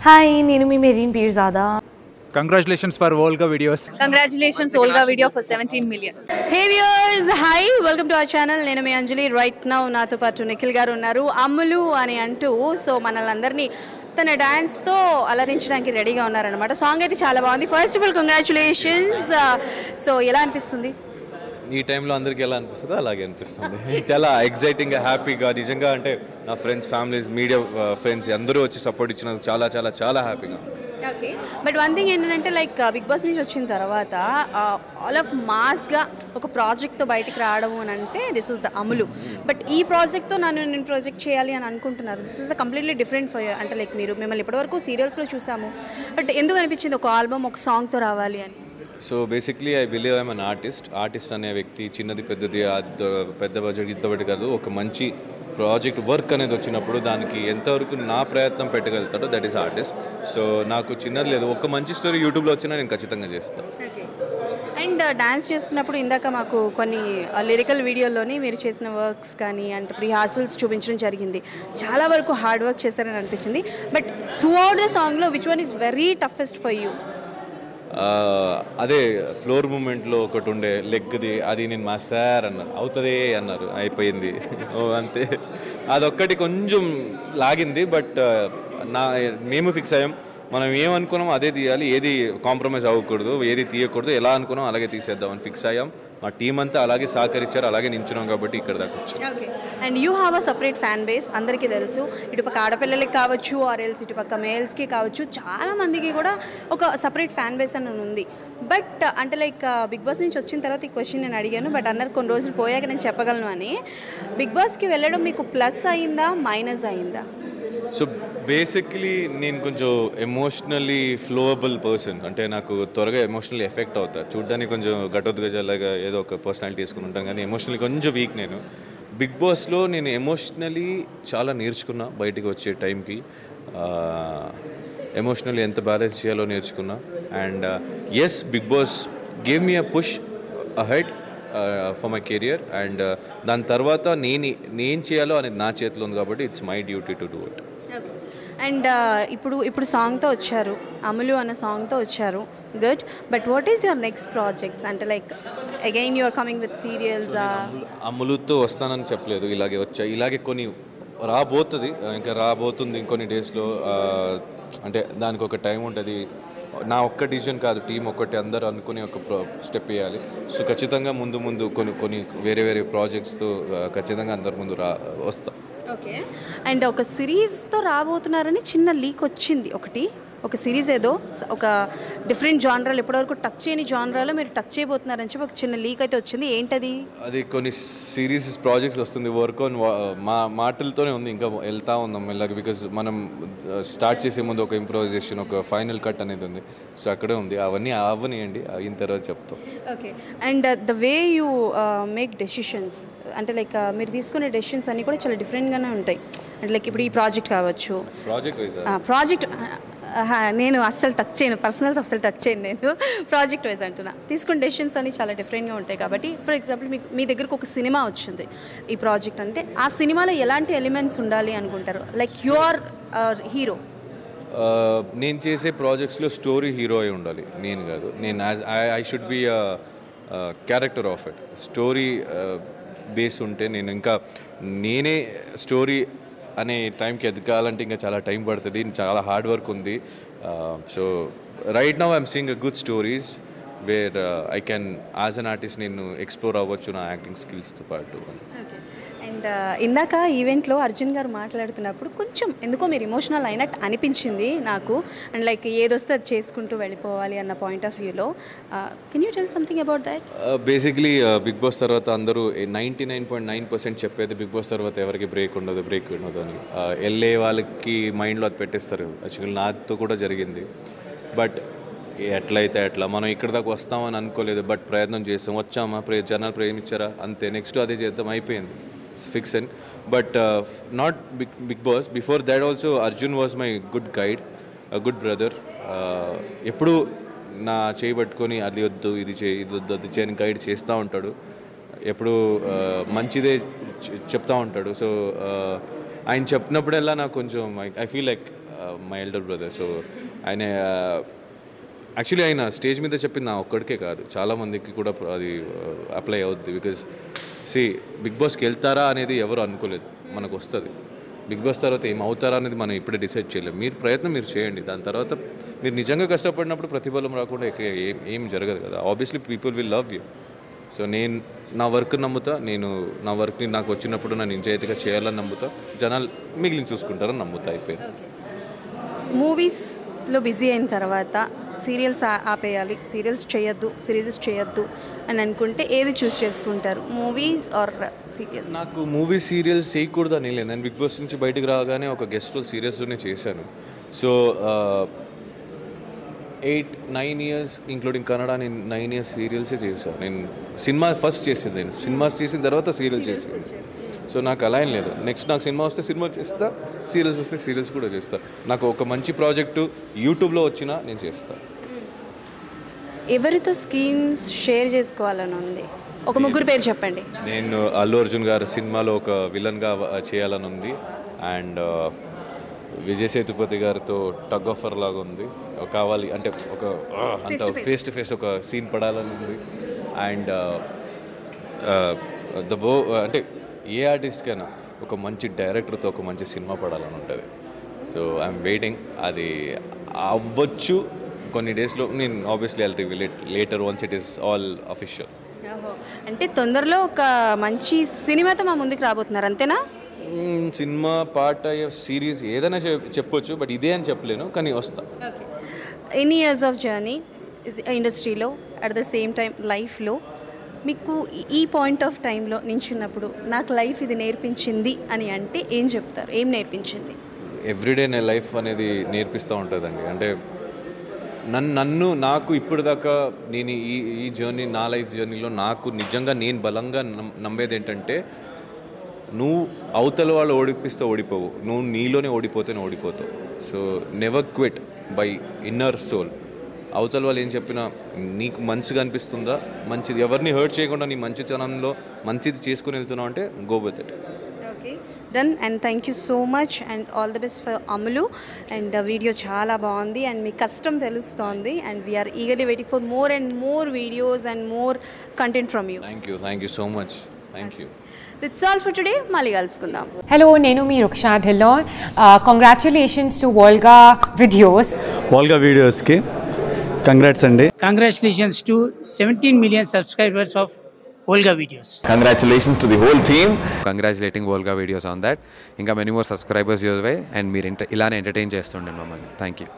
Hi, నేను మీ Mehreen Pirzada. Congratulations for Volga videos. Congratulations Olga video for 17 million. Hey viewers, hi, welcome to our channel. నేను మీ అంజలి. Right now నాతో పాటు నిఖిల్ గారు ఉన్నారు. అమ్ములు అని అంటూ సో మనల్ని తన డాన్స్తో అలరించడానికి రెడీగా ఉన్నారనమాట. సాంగ్ అయితే చాలా బాగుంది. First of all congratulations. So ఎలా అనిపిస్తుంది? ఈ టైంలో అందరికీ ఎలా అనిపిస్తుందో అలాగే అనిపిస్తుంది. చాలా ఎగ్జైటింగ్గా, హ్యాపీగా, నిజంగా అంటే నా ఫ్రెండ్స్, ఫ్యామిలీస్, మీడియా ఫ్రెండ్స్ అందరూ వచ్చి సపోర్ట్ ఇచ్చినందుకు చాలా చాలా చాలా హ్యాపీగా. ఓకే, బట్ వన్ థింగ్ ఏంటంటే లైక్ బిగ్ బాస్ నుంచి వచ్చిన తర్వాత ఆల్ ఆఫ్ మాస్గా ఒక ప్రాజెక్ట్తో బయటికి రావడం అని అంటే దిస్ ఇస్ ద అమలు. బట్ ఈ ప్రాజెక్ట్తో నేను ప్రాజెక్ట్ చేయాలి అని అనుకుంటున్నారు. This is the completely different for అంటే లైక్ మిమ్మల్ని ఇప్పటివరకు సీరియల్స్లో చూసాము, బట్ ఎందుకు అనిపించింది ఒక ఆల్బమ్ ఒక సాంగ్తో రావాలి అని? So basically I believe I'm an artist అనే వ్యక్తి చిన్నది పెద్దది పెద్ద బడ్జెట్ ఇంతబట్టి కాదు, ఒక మంచి ప్రాజెక్ట్ వర్క్ అనేది వచ్చినప్పుడు దానికి ఎంతవరకు నా ప్రయత్నం పెట్టగలుగుతాడో దట్ ఈస్ ఆర్టిస్ట్. సో నాకు చిన్నది లేదు, ఒక మంచి స్టోరీ యూట్యూబ్లో వచ్చినా నేను ఖచ్చితంగా చేస్తాను. అండ్ డాన్స్ చేస్తున్నప్పుడు ఇందాక మాకు కొన్ని లిరికల్ వీడియోల్లోని మీరు చేసిన వర్క్స్ కానీ అంటే రిహార్సల్స్ చూపించడం జరిగింది. చాలా వరకు హార్డ్ వర్క్ చేశారని అనిపించింది. బట్ త్రూ అవుట్ ద సాంగ్లో which one is very toughest for you? అదే ఫ్లోర్ మూమెంట్లో ఒకటి ఉండే లెగ్ది, అది నేను మాస్టర్ అన్నారు, అవుతుంది అన్నారు, అయిపోయింది. ఓ అంతే, అదొక్కటి కొంచెం లాగింది. బట్ మేము ఫిక్స్ అయ్యాం, మనం ఏమనుకున్నాం అదే తీయాలి, ఏది కాంప్రమైజ్ అవ్వకూడదు, ఏది తీయకూడదు, ఎలా అనుకున్నాం అలాగే తీసేద్దామని ఫిక్స్ అయ్యాం. మా టీం అంతా అలాగే సహకరించారు, అలాగే నించున్నాం కాబట్టి ఇక్కడ దాకా వచ్చాం. Okay, and you have a separate fan base, అందరికీ తెలుసు. ఇటుపక్క ఆడపిల్లలకి కావచ్చు ఆర్ ఎల్స్ ఇటుపక్క మేల్స్కి కావచ్చు, చాలామందికి కూడా ఒక సపరేట్ ఫ్యాన్ బేస్ అని ఉంది. బట్ అంటే లైక్ బిగ్ బాస్ నుంచి వచ్చిన తర్వాత ఈ క్వశ్చన్ నేను అడిగాను, బట్ అన్నారు కొన్ని రోజులు పోయాక నేను చెప్పగలను అని. బిగ్ బాస్కి వెళ్ళడం మీకు ప్లస్ అయిందా మైనస్ అయిందా? సో బేసిక్లీ నేను కొంచెం ఎమోషనల్లీ ఫ్లోవబుల్ పర్సన్, అంటే నాకు త్వరగా ఎమోషనల్లీ ఎఫెక్ట్ అవుతా. చూడ్డానికి కొంచెం ఘటోద్గజలాగా ఏదో ఒక పర్సనాలిటీ తీసుకుని ఉంటాను, కానీ ఎమోషనల్లీ కొంచెం వీక్ నేను. బిగ్ బాస్లో నేను ఎమోషనలీ చాలా నేర్చుకున్నా. బయటికి వచ్చే టైంకి ఎమోషనల్లీ ఎంత బ్యాలెన్స్ చేయాలో నేర్చుకున్నా. And yes, big boss gave me a push ahead for my career. And దాని తర్వాత నేను చేయాలో అనేది నా చేతిలో ఉంది కాబట్టి it's my duty to do it. And ఇప్పుడు సాంగ్తో వచ్చారు, అమలు అన్న సాంగ్తో వచ్చారు, good. But what is your next projects? అంటే like again you are coming with serials? అమలుతో వస్తానని చెప్పలేదు, ఇలాగే కొన్ని రాబోతుంది ఇంకొన్ని డేస్లో. అంటే దానికి ఒక టైం ఉంటుంది, నా ఒక్క డిసిజన్ కాదు, టీం ఒక్కటి అందరూ అనుకుని ఒక స్టెప్ వేయాలి. సో ఖచ్చితంగా ముందు కొన్ని వేరే ప్రాజెక్ట్స్తో ఖచ్చితంగా అందరి ముందు వస్తా. ఓకే, అండ్ ఒక సిరీస్తో రాబోతున్నారని చిన్న లీక్ వచ్చింది. ఒక సిరీస్ ఏదో ఒక డిఫరెంట్ జానరాలు, ఇప్పటివరకు టచ్ చేయని జానరాలో మీరు టచ్ చేయబోతున్నారని చెప్పి ఒక చిన్న లీక్ అయితే వచ్చింది. ఏంటది? అది కొన్ని సిరీస్ ప్రాజెక్ట్స్ వస్తుంది, వర్క్ ఆన్ మాటలతోనే ఉంది, ఇంకా వెళ్తా ఉందాం మెల్లగా. బికాజ్ మనం స్టార్ట్ చేసే ముందు ఒక ఇంప్రొవైజేషన్, ఒక ఫైనల్ కట్ అనేది ఉంది. సో అక్కడే ఉంది, అవన్నీ అవ్వనియండి, అయిన తర్వాత చెప్తాం. Okay, and the way you make decisions, అంటే లైక్ మీరు తీసుకునే డెసిషన్స్ అన్నీ కూడా చాలా డిఫరెంట్గానే ఉంటాయి. అంటే లైక్ ఇప్పుడు ఈ ప్రాజెక్ట్ కావచ్చు, ప్రాజెక్ట్ నేను అస్సలు టచ్ చేయను, పర్సనల్స్ అస్సలు టచ్ చేయను, నేను ప్రాజెక్ట్ వైజ్ అంటున్నా. తీసుకున్న డెసిషన్స్ అన్నీ చాలా డిఫరెంట్గా ఉంటాయి కాబట్టి ఫర్ ఎగ్జాంపుల్ మీ దగ్గరకు ఒక సినిమా వచ్చింది, ఈ ప్రాజెక్ట్ అంటే ఆ సినిమాలో ఎలాంటి ఎలిమెంట్స్ ఉండాలి అనుకుంటారు? Like you are hero. నేను చేసే ప్రాజెక్ట్స్లో స్టోరీ హీరో అయి ఉండాలి, నేను కాదు. నేను I should be character of it. Story base ఉంటే నేను ఇంకా నేనే స్టోరీ అనే టైంకి ఎదగాలంటే ఇంకా చాలా టైం పడుతుంది, చాలా హార్డ్ వర్క్ ఉంది. So right now I'm seeing good stories where I can as an artist నేను ఎక్స్ప్లోర్ అవ్వచ్చు నా యాక్టింగ్ స్కిల్స్తో పాటు. అండ్ ఇందాక ఈవెంట్లో అర్జున్ గారు మాట్లాడుతున్నప్పుడు కొంచెం ఎందుకో మీరు ఎమోషనల్ అయినట్టు అనిపించింది నాకు. అండ్ లైక్ ఏదొస్తే అది చేసుకుంటూ వెళ్ళిపోవాలి అన్న పాయింట్ ఆఫ్ వ్యూలో can you tell something about that? Basically Bigg Boss తర్వాత అందరూ 99.9% చెప్పేది బిగ్ బాస్ తర్వాత ఎవరికి బ్రేక్ ఉండదు అని. వెళ్ళే వాళ్ళకి మైండ్లో అది పెట్టేస్తారు. యాక్చువల్లీ నాతో కూడా జరిగింది. బట్ ఎట్లయితే అట్లా మనం ఇక్కడ దాకా వస్తామని అనుకోలేదు, బట్ ప్రయత్నం చేస్తాం, వచ్చామా, జనాలు ప్రేమించారా, అంతే, నెక్స్ట్ అదే చేద్దాం, అయిపోయింది, fix. And but not Bigg Boss, before that also Arjun was my good guide, good brother. ఎప్పుడు నా చేయి పట్టుకొని అది వద్దు, ఇది వద్దు, అది చేయని గైడ్ చేస్తూ ఉంటాడు, ఎప్పుడు మంచిదే చెప్తూ ఉంటాడు. సో ఆయన చెప్పినప్పుడల్లా నాకు కొంచెం I feel like my elder brother. So ఆయన యాక్చువల్లీ ఆయన స్టేజ్ మీద చెప్పింది నా ఒక్కడికే కాదు, చాలామందికి కూడా అది అప్లై అవుద్ది. బికాజ్ బిగ్ బాస్కి వెళ్తారా అనేది ఎవరు అనుకోలేదు, మనకు వస్తుంది. బిగ్ బాస్ తర్వాత ఏం అవుతారా అనేది మనం ఇప్పుడే డిసైడ్ చేయలేము. మీరు ప్రయత్నం మీరు చేయండి, దాని తర్వాత మీరు నిజంగా కష్టపడినప్పుడు ప్రతిఫలం రాకుండా ఏం జరగదు కదా. Obviously people will love you. So నేను నా వర్క్ నమ్ముతా, నేను నా వర్క్ని నాకు వచ్చినప్పుడు నా నిజాయితీగా చేయాలని నమ్ముతా, జనాలు మిగిలిన చూసుకుంటారని నమ్ముతా. అయిపోయింది. మూవీస్లో బిజీ అయిన తర్వాత సీరియల్స్ ఆపేయాలి, సీరియల్స్ చేయొద్దు, సిరీస్ చేయొద్దు అని అనుకుంటే ఏది చూస్ చేసుకుంటారు, మూవీస్ ఆర్ సీరియల్స్? నాకు మూవీ సీరియల్స్ చేయకూడదు అని లేదు. నేను బిగ్ బాస్ నుంచి బయటకు రాగానే ఒక గెస్ట్ రోల్ సీరియల్స్లోనే చేశాను. సో 8-9 years ఇంక్లూడింగ్ కన్నడ, నేను 9 years సీరియల్సే చేశాను. నేను సినిమా ఫస్ట్ చేసింది, నేను సినిమాస్ చేసిన తర్వాత సీరియల్ చేసింది. సో నాకు అలా ఏం లేదు. నెక్స్ట్ నాకు సినిమా వస్తే సినిమా చేస్తా, సీరియల్స్ వస్తే సీరియల్స్ కూడా చేస్తా. నాకు ఒక మంచి ప్రాజెక్టు యూట్యూబ్లో వచ్చినా నేను చేస్తాను. ఎవరితో స్కీమ్స్ షేర్ చేసుకోవాలని ఉంది? ఒక ముగ్గురు పేరు చెప్పండి. నేను అల్లు అర్జున్ గారి సినిమాలో ఒక విలన్గా చేయాలని ఉంది. అండ్ విజయ్ సేతుపతి గారితో టగ్ ఆఫర్ లాగా ఉంది, కావాలి అంటే ఒక అంత ఫేస్ టు ఫేస్ ఒక సీన్ పడాలని ఉంది. అండ్ అంటే ఏ ఆర్టిస్ట్కైనా ఒక మంచి డైరెక్టర్తో ఒక మంచి సినిమా పడాలని ఉంటుంది. So I'm waiting. అది అవ్వచ్చు కొన్ని డేస్లో. నేను obviously I'll reveal it later once it is all official. అంటే తొందరలో ఒక మంచి సినిమాతో మా ముందుకు రాబోతున్నారు, అంతేనా? సినిమా, పాట, సిరీస్ ఏదైనా చెప్పొచ్చు, బట్ ఇదే అని చెప్పలేను, కానీ వస్తా. ఎన్ని ఇయర్స్ ఆఫ్ జర్నీ ఇండస్ట్రీలో, అట్ ద సేమ్ టైం లైఫ్లో మీకు ఈ పాయింట్ ఆఫ్ టైంలో నించున్నప్పుడు నాకు లైఫ్ ఇది నేర్పించింది అని అంటే ఏం చెప్తారు? ఏం నేర్పించింది? ఎవ్రీడే నా లైఫ్ అనేది నేర్పిస్తూ ఉంటుందండి. అంటే నాకు ఇప్పుడు దాకా నేను ఈ జర్నీ, నా లైఫ్ జర్నీలో నాకు నిజంగా నేను బలంగా నమ్మేది ఏంటంటే, నువ్వు అవతల వాళ్ళు ఓడిపిస్తే ఓడిపోవు, నువ్వు నీలోనే ఓడిపోతేనే ఓడిపోతావు. So never quit by inner soul. అవతల వాళ్ళు ఏం చెప్పినా నీకు మంచిగా అనిపిస్తుందా, మంచిది, ఎవరిని హర్ట్ చేయకుండా నీ మంచితనంలో మంచిది చేసుకుని వెళ్తున్నావు అంటే go with it. Okay, done. And thank you so much and all the best for Amalu. And video చాలా బాగుంది అండ్ మీ కష్టం తెలుస్తోంది. And we are eagerly waiting for more and more videos and more content from you. Thank you so much. Thank you. That's all for today. మళ్ళీ కలుసుకుందాం. Hello, నేను మీ Ruksha Dhillon. Congratulations to Volga Videos. Volga Videosకి congrats అండి. Congratulations to 17 million subscribers of Volga Videos. Congratulations to the whole team. Congratulating Volga Videos on that. ఇంకా many more subscribers your way and మీరు ఇలానే entertain చేస్తుండండి మమ్మల్ని. Thank you.